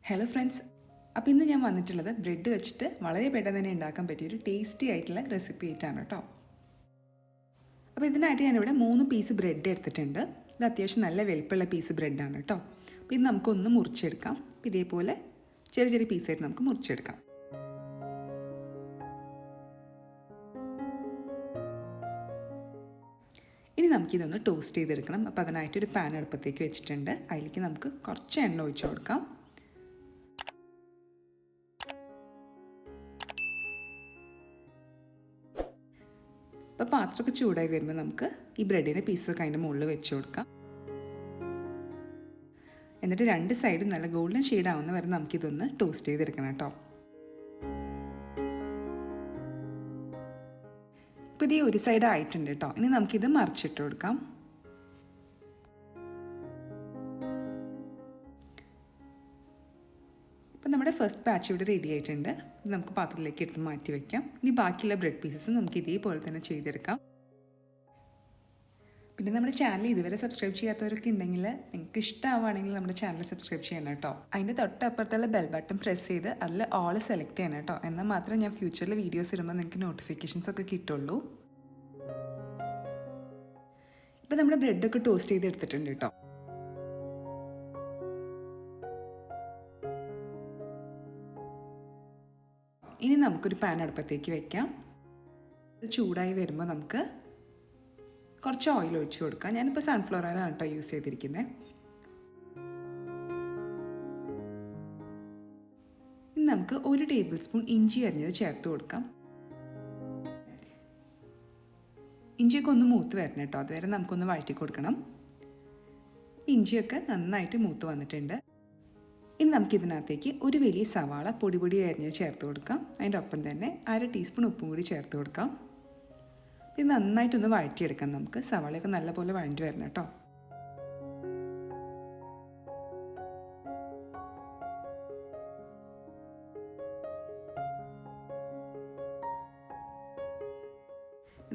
Hello friends, അപ്പോൾ ഇന്ന് ഞാൻ വന്നിട്ടുള്ളത് ബ്രെഡ് വെച്ചിട്ട് വളരെ പെട്ടെന്ന് തന്നെ ഉണ്ടാക്കാൻ പറ്റിയൊരു ടേസ്റ്റി ആയിട്ടുള്ള റെസിപ്പി ആയിട്ടാണ് കേട്ടോ. അപ്പോൾ ഇതിനായിട്ട് ഞാനിവിടെ 3 പീസ് ബ്രെഡ് എടുത്തിട്ടുണ്ട്. ഇത് അത്യാവശ്യം നല്ല വലുപ്പമുള്ള പീസ് ബ്രെഡാണ് കേട്ടോ. അപ്പോൾ ഇത് നമുക്കൊന്ന് മുറിച്ചെടുക്കാം. ഇതേപോലെ ചെറിയ ചെറിയ പീസായിട്ട് നമുക്ക് മുറിച്ചെടുക്കാം. ഇനി നമുക്കിതൊന്ന് ടോസ്റ്റ് ചെയ്തെടുക്കണം. അപ്പോൾ അതിനായിട്ടൊരു പാൻ അടുപ്പത്തേക്ക് വെച്ചിട്ടുണ്ട്. അതിലേക്ക് നമുക്ക് കുറച്ച് എണ്ണ ഒഴിച്ച് കൊടുക്കാം. അപ്പോൾ പാത്രമൊക്കെ ചൂടായി വരുമ്പോൾ നമുക്ക് ഈ ബ്രെഡിൻ്റെ പീസൊക്കെ അതിൻ്റെ മുകളിൽ വെച്ച് കൊടുക്കാം. എന്നിട്ട് 2 സൈഡും നല്ല ഗോൾഡൻ ഷെയ്ഡ് ആവുന്ന വരെ നമുക്കിതൊന്ന് ടോസ്റ്റ് ചെയ്തെടുക്കണം കേട്ടോ. ഇപ്പോൾ ഇത് ഒരു സൈഡ് ആയിട്ടുണ്ട് കേട്ടോ. ഇനി നമുക്കിത് മറിച്ചിട്ട് കൊടുക്കാം. അപ്പോൾ നമ്മുടെ ഫസ്റ്റ് ബാച്ച് ഇവിടെ റെഡി ആയിട്ടുണ്ട്. ഇത് നമുക്ക് പാത്രത്തിലേക്ക് എടുത്ത് മാറ്റി വയ്ക്കാം. ഇനി ബാക്കിയുള്ള ബ്രെഡ് പീസസ് നമുക്ക് ഇതേപോലെ തന്നെ ചെയ്തെടുക്കാം. പിന്നെ നമ്മുടെ ചാനൽ ഇതുവരെ സബ്സ്ക്രൈബ് ചെയ്യാത്തവരൊക്കെ ഉണ്ടെങ്കിൽ നിങ്ങൾക്ക് ഇഷ്ടമാവുകയാണെങ്കിൽ നമ്മുടെ ചാനൽ സബ്സ്ക്രൈബ് ചെയ്യണം കേട്ടോ. അതിൻ്റെ തൊട്ടപ്പുറത്തുള്ള ബെൽ ബട്ടൺ പ്രസ് ചെയ്ത് അതിൽ ഓൾ സെലക്ട് ചെയ്യണം കേട്ടോ. എന്നാൽ മാത്രമേ ഞാൻ ഫ്യൂച്ചറിൽ വീഡിയോസ് ഇടുമ്പോൾ നിങ്ങൾക്ക് നോട്ടിഫിക്കേഷൻസ് ഒക്കെ കിട്ടുള്ളൂ. ഇപ്പോൾ നമ്മുടെ ബ്രെഡൊക്കെ ടോസ്റ്റ് ചെയ്തെടുത്തിട്ടുണ്ട് കേട്ടോ. ഇനി നമുക്കൊരു പാൻ അടുപ്പത്തേക്ക് വെക്കാം. ഇത് ചൂടായി വരുമ്പോൾ നമുക്ക് കുറച്ച് ഓയിൽ ഒഴിച്ച് കൊടുക്കാം. ഞാനിപ്പോൾ സൺഫ്ലവർ ഓയിലാണ് കേട്ടോ യൂസ് ചെയ്തിരിക്കുന്നത്. ഇനി നമുക്ക് 1 ടേബിൾ സ്പൂൺ ഇഞ്ചി അരിഞ്ഞത് ചേർത്ത് കൊടുക്കാം. ഇഞ്ചിയൊക്കെ ഒന്ന് മൂത്ത് വരണം കേട്ടോ. അതുവരെ നമുക്കൊന്ന് വഴറ്റി കൊടുക്കണം. ഇഞ്ചിയൊക്കെ നന്നായിട്ട് മൂത്ത് വന്നിട്ടുണ്ട്. ഇനി നമുക്കിതിനകത്തേക്ക് ഒരു വലിയ സവാള പൊടി പൊടി അരിഞ്ഞത് ചേർത്ത് കൊടുക്കാം. അതിൻ്റെ ഒപ്പം തന്നെ 1/2 ടീസ്പൂൺ ഉപ്പും കൂടി ചേർത്ത് കൊടുക്കാം. ഇത് നന്നായിട്ടൊന്ന് വഴറ്റിയെടുക്കാം. നമുക്ക് സവാളയൊക്കെ നല്ലപോലെ വഴറ്റി വരണം കേട്ടോ.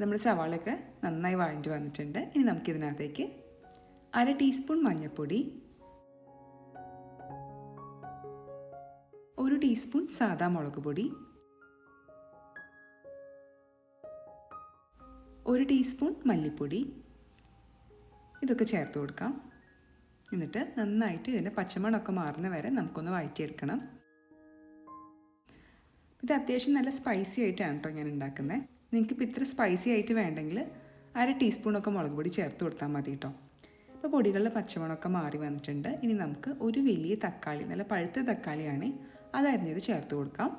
നമ്മുടെ സവാളയൊക്കെ നന്നായി വഴറ്റി വന്നിട്ടുണ്ട്. ഇനി നമുക്കിതിനകത്തേക്ക് 1/2 ടീസ്പൂൺ മഞ്ഞൾപ്പൊടി, 1 ടീസ്പൂൺ സാദാ മുളക് പൊടി, 1 ടീസ്പൂൺ മല്ലിപ്പൊടി ഇതൊക്കെ ചേർത്ത് കൊടുക്കാം. എന്നിട്ട് നന്നായിട്ട് ഇതിൻ്റെ പച്ചമണമൊക്കെ മാറുന്ന വരെ നമുക്കൊന്ന് വഴറ്റിയെടുക്കണം. ഇത് അത്യാവശ്യം നല്ല സ്പൈസി ആയിട്ടാണ് കേട്ടോ ഞാൻ ഉണ്ടാക്കുന്നത്. നിങ്ങൾക്കിപ്പോൾ ഇത്ര സ്പൈസി ആയിട്ട് വേണ്ടെങ്കിൽ 1/2 ടീസ്പൂണൊക്കെ മുളക് പൊടി ചേർത്ത് കൊടുത്താൽ മതി കേട്ടോ. ഇപ്പോൾ പൊടികളുടെ പച്ചമണമൊക്കെ മാറി വന്നിട്ടുണ്ട്. ഇനി നമുക്ക് ഒരു വലിയ തക്കാളി, നല്ല പഴുത്ത തക്കാളിയാണ്, അതരിഞ്ഞത് ചേർത്ത് കൊടുക്കാം.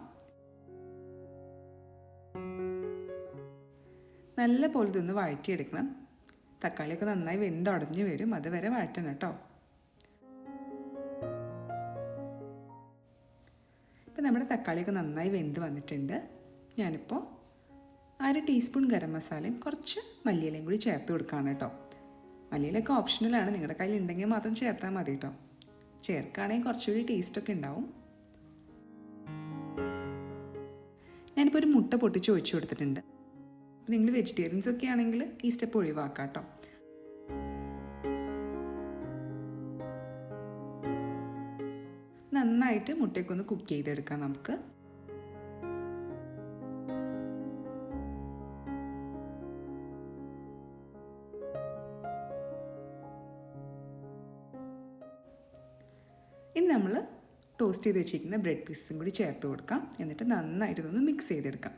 നല്ല പോലെ ഇതൊന്ന് വഴറ്റിയെടുക്കണം. തക്കാളിയൊക്കെ നന്നായി വെന്തുടഞ്ഞ് വരും, അതുവരെ വഴറ്റണം കേട്ടോ. ഇപ്പം നമ്മുടെ തക്കാളിയൊക്കെ നന്നായി വെന്ത് വന്നിട്ടുണ്ട്. ഞാനിപ്പോൾ 1/2 ടീസ്പൂൺ ഗരം മസാലയും കുറച്ച് മല്ലിയിലയും കൂടി ചേർത്ത് കൊടുക്കുകയാണ് കേട്ടോ. മല്ലിയിലൊക്കെ ഓപ്ഷണലാണ്, നിങ്ങളുടെ കയ്യിൽ ഉണ്ടെങ്കിൽ മാത്രം ചേർത്താൽ മതി കേട്ടോ. ചേർക്കുകയാണെങ്കിൽ കുറച്ചുകൂടി ടേസ്റ്റൊക്കെ ഉണ്ടാവും. ഞാനിപ്പോൾ ഒരു മുട്ട പൊട്ടിച്ച് ഒഴിച്ചു കൊടുത്തിട്ടുണ്ട്. നിങ്ങൾ വെജിറ്റേറിയൻസ് ഒക്കെ ആണെങ്കിൽ ഈ സ്റ്റെപ്പ് ഒഴിവാക്കാം കേട്ടോ. നന്നായിട്ട് മുട്ടയൊക്കെ ഒന്ന് കുക്ക് ചെയ്തെടുക്കാം നമുക്ക്. ഇനി നമ്മൾ ടോസ്റ്റ് ചെയ്ത് വെച്ചിരിക്കുന്ന ബ്രെഡ് പീസും കൂടി ചേർത്ത് കൊടുക്കാം. എന്നിട്ട് നന്നായിട്ട് ഇതൊന്ന് മിക്സ് ചെയ്തെടുക്കാം.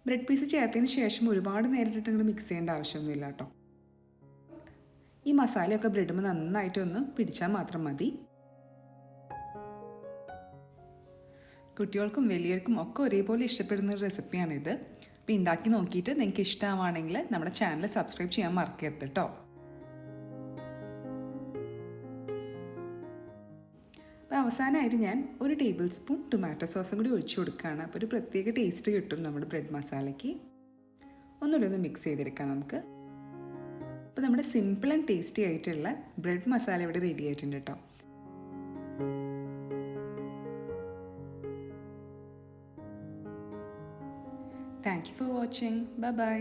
ബ്രെഡ് പീസ് ചേർത്തതിന് ശേഷം ഒരുപാട് നേരിട്ട് മിക്സ് ചെയ്യേണ്ട ആവശ്യമൊന്നുമില്ല കേട്ടോ. ഈ മസാലയൊക്കെ ബ്രെഡുമ്പോൾ നന്നായിട്ടൊന്ന് പിടിച്ചാൽ മാത്രം മതി. കുട്ടികൾക്കും വലിയവർക്കും ഒക്കെ ഒരേപോലെ ഇഷ്ടപ്പെടുന്ന ഒരു റെസിപ്പിയാണിത്. അപ്പോൾ ഉണ്ടാക്കി നോക്കിയിട്ട് നിങ്ങൾക്ക് ഇഷ്ടമാണെങ്കിൽ നമ്മുടെ ചാനൽ സബ്സ്ക്രൈബ് ചെയ്യാൻ മറക്കരുത് കേട്ടോ. അപ്പോൾ അവസാനമായിട്ട് ഞാൻ 1 ടേബിൾ സ്പൂൺ ടൊമാറ്റോ സോസും കൂടി ഒഴിച്ചു കൊടുക്കുകയാണ്. അപ്പോൾ ഒരു പ്രത്യേക ടേസ്റ്റ് കിട്ടും നമ്മുടെ ബ്രെഡ് മസാലയ്ക്ക്. ഒന്നുകൂടി ഒന്ന് മിക്സ് ചെയ്തെടുക്കാം നമുക്ക്. അപ്പോൾ നമ്മുടെ സിമ്പിൾ ആൻഡ് ടേസ്റ്റി ആയിട്ടുള്ള ബ്രെഡ് മസാല ഇവിടെ റെഡി ആയിട്ടുണ്ട് കേട്ടോ. Thank you for watching. Bye bye.